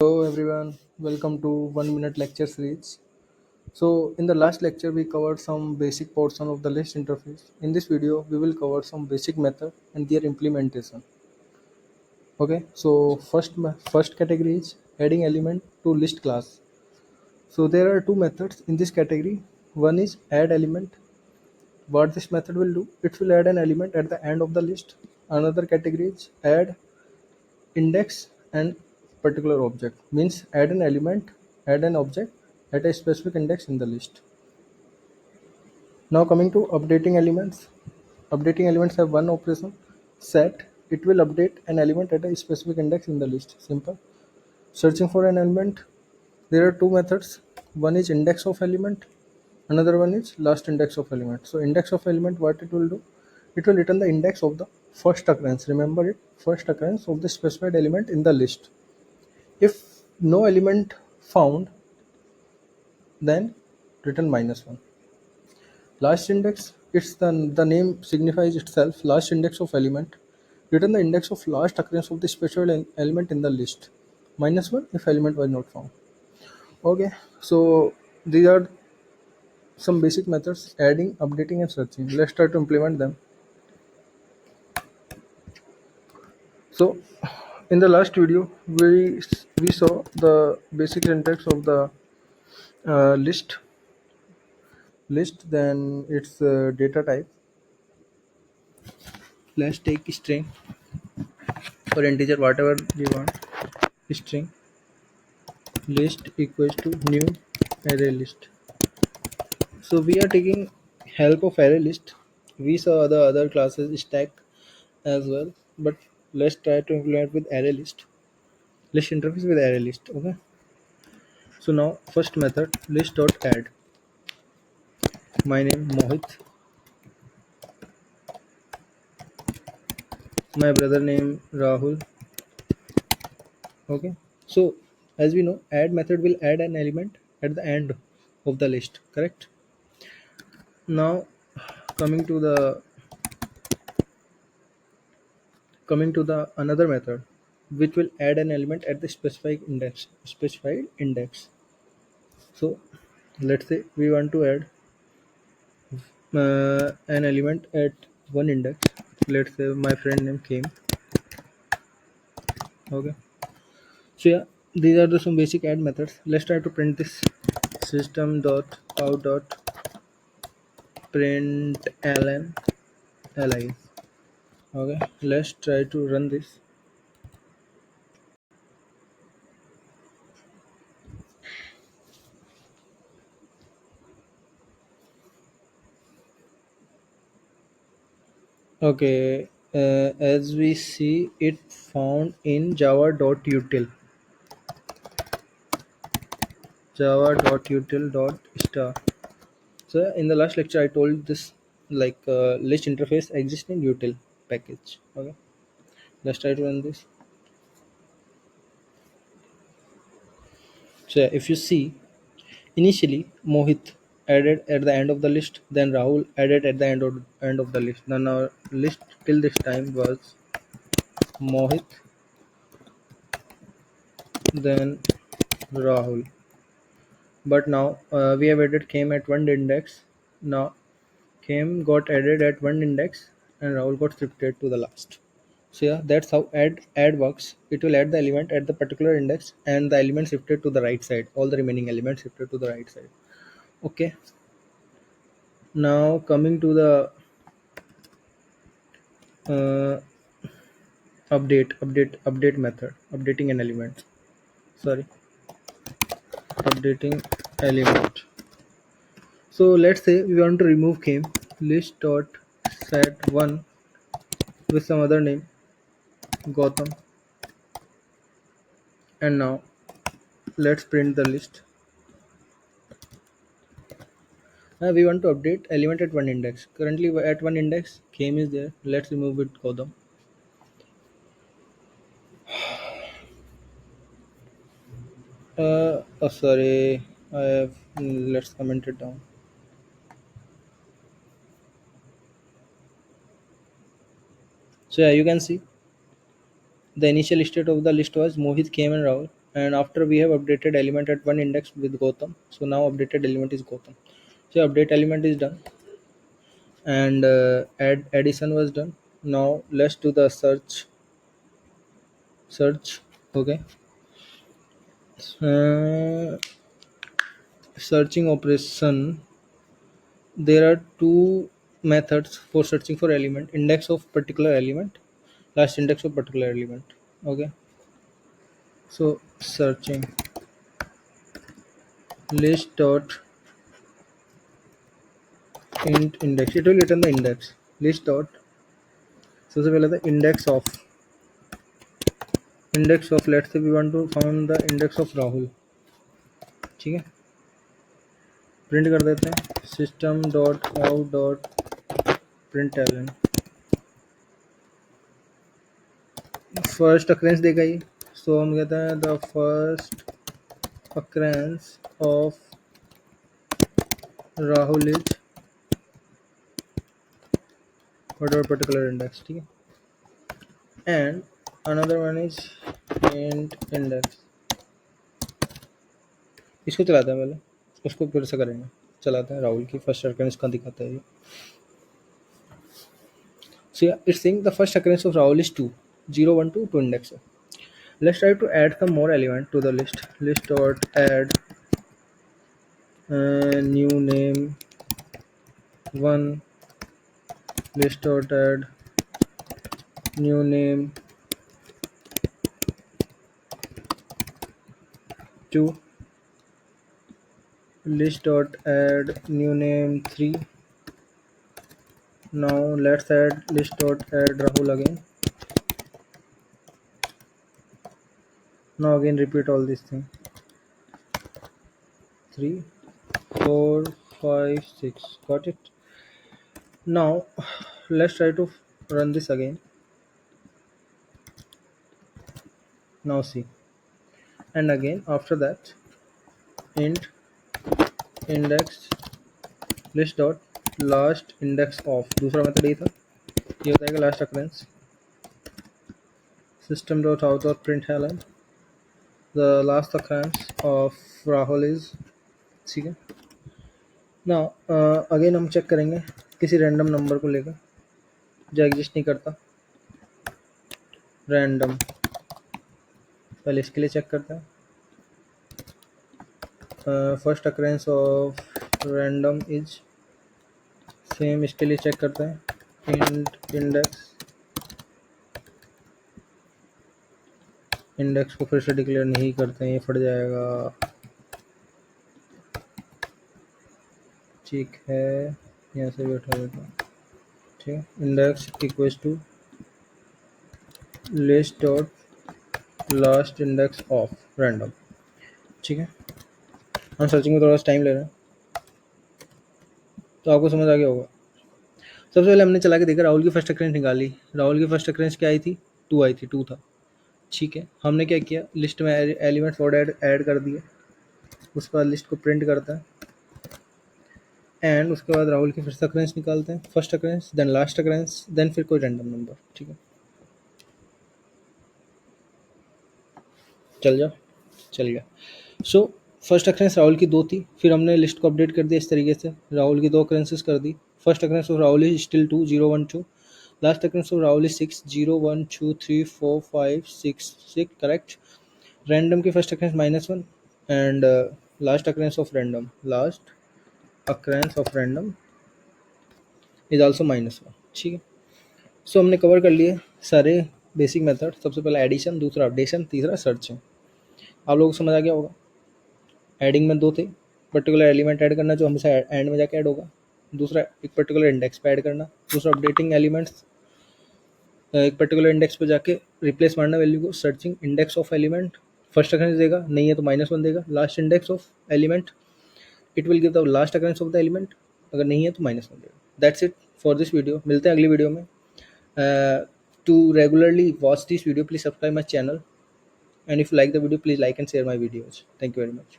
Hello everyone, welcome to 1 minute lecture series. So in the last lecture we covered some basic portion of the list interface. In this video we will cover some basic method and their implementation. Okay, so first category is adding element to list class. So there are two methods in this category. One is add element. What this method will do, it will add an element at the end of the list. Another category is add index and particular object, means add an element, add an object at a specific index in the list. Now coming to updating elements have one operation, set. It will update an element at a specific index in the list. Simple. Searching for an element, there are two methods. One is index of element, another one is last index of element. So index of element, what it will do, it will return the index of the first occurrence. Remember it, first occurrence of the specified element in the list. If no element found, then return -1. Last index, the name signifies itself, last index of element. Return the index of last occurrence of the special element in the list. -1 if element was not found. Okay, so these are some basic methods: adding, updating, and searching. Let's try to implement them. So in the last video, we saw the basic syntax of the list, then its data type. Let's take string or integer, whatever we want. String list equals to new array list. So we are taking help of array list. We saw the other classes stack as well, but let's try to implement with array list interface with array list. Okay, so now first method list dot add. My name Mohit, my brother name Rahul. Okay, so as we know, add method will add an element at the end of the list, correct? Now coming to the another method which will add an element at the specified index. So let's say we want to add an element at one index. Let's say my friend name came. Okay, so yeah, these are the some basic add methods. Let's try to print this. System dot out dot println li. Okay, let's try to run this. Okay, as we see, it found in java.util.star. So in the last lecture, I told this like list interface exists in util package. Okay, let's try to run this. So if you see, initially Mohit added at the end of the list, then Rahul added at the end of the list. Then our list till this time was Mohit, then Rahul. But now we have added came at one index. Now came got added at one index and Rahul got shifted to the last. So yeah, that's how add works. It will add the element at the particular index and the element shifted to the right side. All the remaining elements shifted to the right side. Okay. Now coming to the uh, update method, updating an element. Sorry, updating element. So let's say we want to remove came list dot set one with some other name Gautam, and now let's print the list. We want to update element at one index. Currently at one index came is there. Let's remove it Gautam. Oh sorry, I have let's comment it down. So yeah, you can see the initial state of the list was Mohit, came and Rahul. and after we have updated element at one index with Gotham, so now updated element is Gotham. So update element is done, and add addition was done. Now let's do the search. Okay. uh, Searching operation, there are two methods for searching for element: index of particular element, last index of particular element. Okay. So searching list dot int index, it will return the index. List dot, सबसे पहले था index of let's say we want to find the index of Rahul. ठीक है, print कर देते हैं system dot out dot println. First occurrence देगा ये, सो हम कहते हैं the first occurrence of Rahul is whatever particular index. ठीक है, and another one is int index. इसको चलाते हैं पहले, उसको फिर से करेंगे. चलाते हैं राहुल की फर्स्ट occurrence कहाँ दिखाता है ये. So yeah, it's saying the first occurrence of Rahul is 2, 0, 1, 2, 2 index. Let's try to add some more element to the list. List dot add new name 1. List dot add new name 2. List dot add new name 3. Now let's add list dot add Rahul again. Now again repeat all these things. 3, 4, 5, 6. Got it? Now let's try to run this again. Now see, and again after that int index list dot last index of, दूसरा method ये था, ये बताएगा last occurrence. system dot out dot println the last occurrence of Rahul is. ठीक है. Now again हम check करेंगे किसी रैंडम नंबर को लेकर जो एग्जिस्ट नहीं करता. रैंडम, पहले इसके लिए चेक करते हैं. First occurrence of random is same, इसके लिए चेक करते हैं इंट इंडेक्स को फिर से डिक्लेयर नहीं करते हैं, ये फट जाएगा. ठीक है, यहाँ से भी उठा देता हूँ. ठीक है, index equals to list dot last index of random. ठीक है, हम सर्चिंग में थोड़ा सा टाइम ले रहे हैं तो आपको समझ आ गया होगा. सबसे पहले हमने चला के देखा, राहुल की फर्स्ट अक्रेंस निकाली. राहुल की फर्स्ट अक्रेंस क्या आई थी? 2 आई थी, 2 था. ठीक है, हमने क्या किया, लिस्ट में एलिमेंट्स और ऐड कर दिए. उसके बाद लिस्ट को प्रिंट करता है एंड उसके बाद राहुल की फर्स्ट अक्रेंस निकालते हैं. First occurrence, then last occurrence, then फिर कोई रैंडम नंबर. ठीक है, चल गया. सो फर्स्ट अक्रेंस राहुल की 2 थी, फिर हमने लिस्ट को अपडेट कर दिया इस तरीके से. राहुल की 2 अक्रेंसेस कर दी. First occurrence of Rahul is still 2, 0, 1, 2. Last occurrence of Rahul is 6, 0, 1, 2, 3, 4, 5, 6. Correct. Random की first occurrence -1 and last occurrence of random is also -1. ठीक है, सो हमने कवर कर लिए सारे बेसिक मेथड. सबसे पहला एडिशन, दूसरा अपडेशन, तीसरा सर्चिंग. आप लोगों को समझ आ गया होगा. एडिंग में 2 थे, पर्टिकुलर एलिमेंट ऐड करना जो हमेशा एंड में जाके ऐड होगा. दूसरा एक पर्टिकुलर इंडेक्स पे ऐड करना. दूसरा अपडेटिंग एलिमेंट्स, एक पर्टिकुलर इंडेक्स पे जाके रिप्लेस मारना वैल्यू को. Searching index of element, first occurrence देगा, नहीं है तो -1 देगा. Last index of element, it will give the last occurrence of the element, अगर नहीं है तो -1 देगा. That's it for this video. मिलते हैं अगली वीडियो में. To regularly watch this video please subscribe my channel, and if you like the video please like and share my videos. Thank you very much.